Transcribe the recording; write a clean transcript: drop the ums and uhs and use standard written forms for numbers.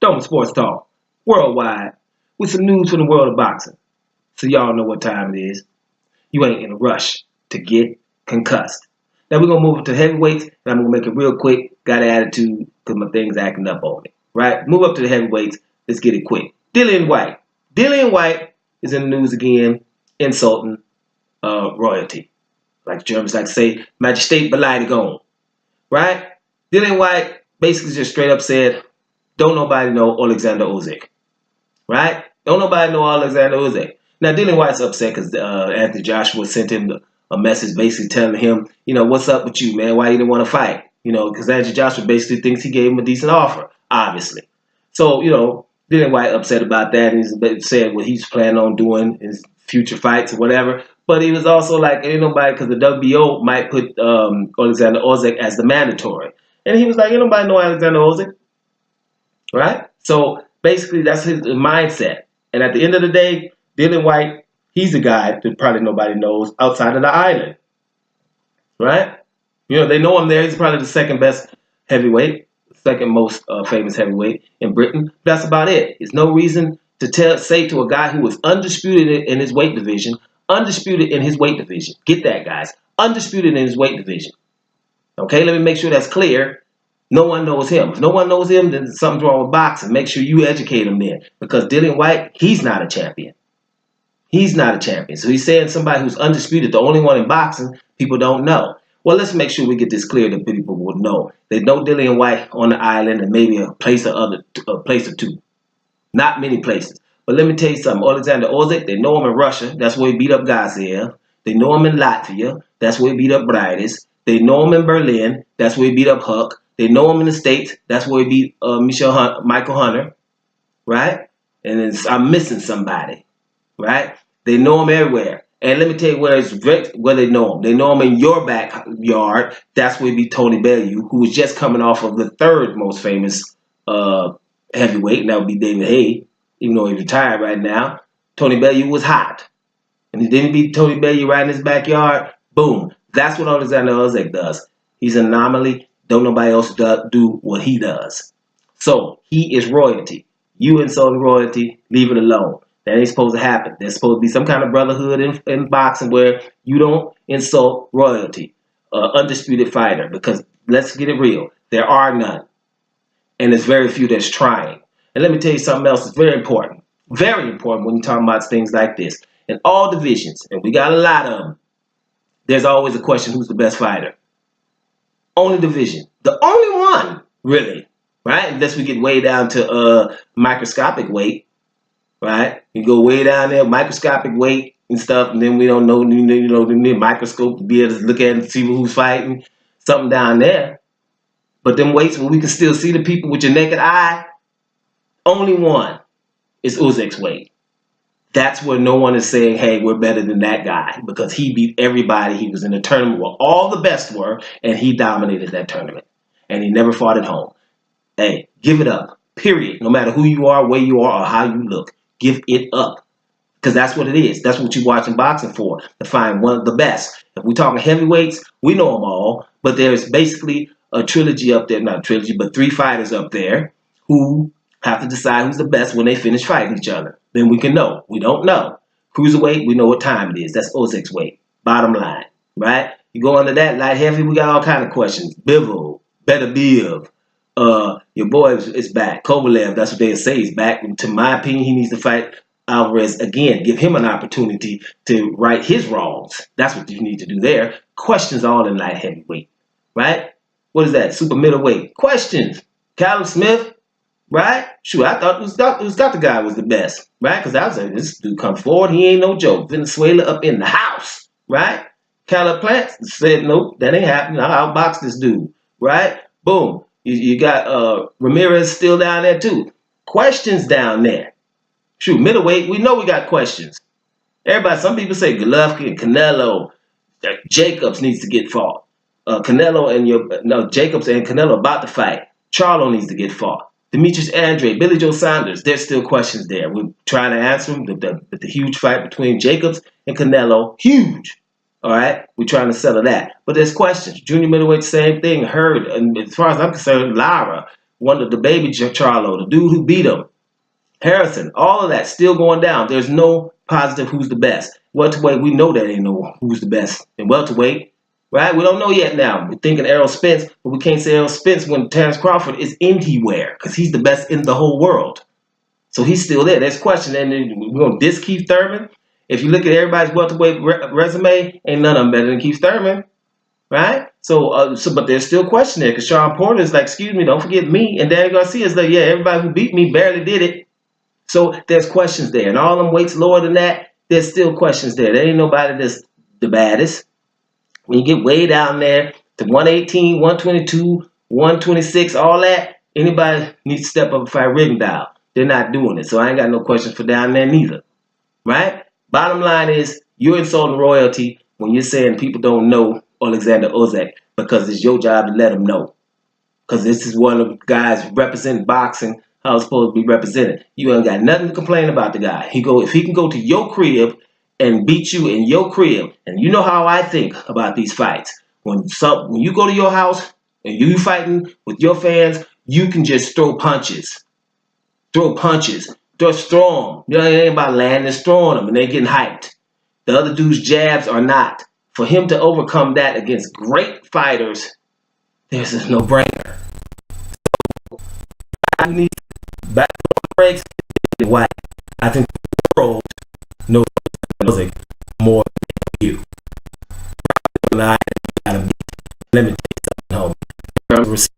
Stone Sports Talk, worldwide, with some news from the world of boxing. So y'all know what time it is. You ain't in a rush to get concussed. Now we're going to move up to heavyweights, and I'm going to make it real quick. Got an attitude because my thing's acting up on me. Right? Move up to the heavyweights. Let's get it quick. DILLIAN WHYTE. DILLIAN WHYTE is in the news again, insulting royalty. Like the Germans like to say, Majestate Beleidigung. Right? DILLIAN WHYTE basically just straight up said, don't nobody know Oleksandr Usyk. Right? Don't nobody know Oleksandr Usyk. Now, DILLIAN WHYTE's upset because Anthony Joshua sent him a message basically telling him, what's up with you, man? Why you didn't want to fight? Because Anthony Joshua basically thinks he gave him a decent offer, obviously. So, DILLIAN WHYTE upset about that, and he said what he's planning on doing in his future fights or whatever. But he was also like, ain't nobody, because the WBO might put Oleksandr Usyk as the mandatory. And he was like, ain't nobody know Oleksandr Usyk. Right? So basically that's his mindset. And at the end of the day, DILLIAN WHYTE, he's a guy that probably nobody knows outside of the island. Right? They know him there. He's probably the second best heavyweight, second most famous heavyweight in Britain. That's about it. There's no reason to say to a guy who was undisputed in his weight division, Get that, guys. Undisputed in his weight division. Okay, let me make sure that's clear. No one knows him. If no one knows him, then something's wrong with boxing. Make sure you educate him then. Because DILLIAN WHYTE, he's not a champion. He's not a champion. So he's saying somebody who's undisputed, the only one in boxing, people don't know. Well, let's make sure we get this clear that people will know. They know DILLIAN WHYTE on the island and maybe a place or two. Not many places. But let me tell you something. Oleksandr Usyk, they know him in Russia. That's where he beat up Gaziev. They know him in Latvia. That's where he beat up Brightis. They know him in Berlin. That's where he beat up Huck. They know him in the States. That's where he beat Michael Hunter. Right? And then I'm missing somebody. Right? They know him everywhere. And let me tell you where they know him. They know him in your backyard. That's where he beat Tony Bellew, who was just coming off of the third most famous heavyweight, and that would be David Haye, even though he's retired right now. Tony Bellew was hot. And he didn't beat Tony Bellew right in his backyard. Boom. That's what Oleksandr Usyk does. He's an anomaly. Don't nobody else do what he does. So, he is royalty. You insult royalty, leave it alone. That ain't supposed to happen. There's supposed to be some kind of brotherhood in boxing where you don't insult royalty, undisputed fighter, because let's get it real. There are none. And there's very few that's trying. And let me tell you something else that's very important. Very important when you're talking about things like this. In all divisions, and we got a lot of them, there's always a question, who's the best fighter? Only division. The only one, really. Right? Unless we get way down to microscopic weight. Right? You go way down there, microscopic weight and stuff, and then we don't know, the microscope to be able to look at it and see who's fighting. Something down there. But them weights where we can still see the people with your naked eye, only one is Usyk's weight. That's where no one is saying, hey, we're better than that guy, because he beat everybody. He was in a tournament where all the best were, and he dominated that tournament. And he never fought at home. Hey, give it up, period. No matter who you are, where you are, or how you look, give it up. Because that's what it is. That's what you're watching boxing for, to find one of the best. If we're talking heavyweights, we know them all, but there's basically a trilogy up there, not a trilogy, but 3 fighters up there who have to decide who's the best when they finish fighting each other. Then we can know. We don't know. Cruiserweight, we know what time it is. That's Usyk's weight. Bottom line, right? You go under that, light heavy, we got all kind of questions. Bivol, Better Biv, your boy is back. Kovalev, that's what they say, he's back. To my opinion, he needs to fight Alvarez again. Give him an opportunity to right his wrongs. That's what you need to do there. Questions all in light heavyweight, right? What is that? Super middleweight. Questions. Callum Smith, right? Shoot, I thought the guy was the best, right? Because I was like, this dude come forward, he ain't no joke. Venezuela up in the house, right? Caleb Plant said, nope, that ain't happening. I'll outbox this dude, right? Boom. You got Ramirez still down there too. Questions down there. Shoot, middleweight, we know we got questions. Everybody, some people say Golovkin and Canelo, Jacobs needs to get fought. Jacobs and Canelo about to fight. Charlo needs to get fought. Demetrius Andrade, Billy Joe Saunders, there's still questions there. We're trying to answer them. The huge fight between Jacobs and Canelo, huge. All right? We're trying to settle that. But there's questions. Junior middleweight, same thing. Hurd, and as far as I'm concerned, Lara. one of the baby Charlo, the dude who beat him, Harrison, all of that still going down. There's no positive who's the best. Welterweight, we know that ain't no who's the best in welterweight, right? We don't know yet now. We're thinking Errol Spence, but we can't say Errol Spence when Terrence Crawford is anywhere because he's the best in the whole world. So he's still there. There's question. And then we're going to diss Keith Thurman. If you look at everybody's welterweight resume, ain't none of them better than Keith Thurman, right? So but there's still question there because Sean Porter is like, excuse me, don't forget me. And Danny Garcia is like, yeah, everybody who beat me barely did it. So there's questions there. And all them weights lower than that, there's still questions there. There ain't nobody that's the baddest. When you get way down there to 118, 122, 126, all that, anybody needs to step up and fight Rigondeaux. They're not doing it. So I ain't got no questions for down there neither. Right? Bottom line is, you're insulting royalty when you're saying people don't know Oleksandr Usyk because it's your job to let them know. Because this is one of the guys representing boxing how it's supposed to be represented. You ain't got nothing to complain about the guy. If he can go to your crib and beat you in your crib, and you know how I think about these fights. When you go to your house and you fighting with your fans, you can just throw punches. Throw punches. Just throw them. You know, it ain't about landing, it's throwing them, and they're getting hyped. The other dude's jabs are not. For him to overcome that against great fighters, there's a no-brainer. I need back breaks White. I think the world knows music more than you. And I gotta be, let me tell you something, homie.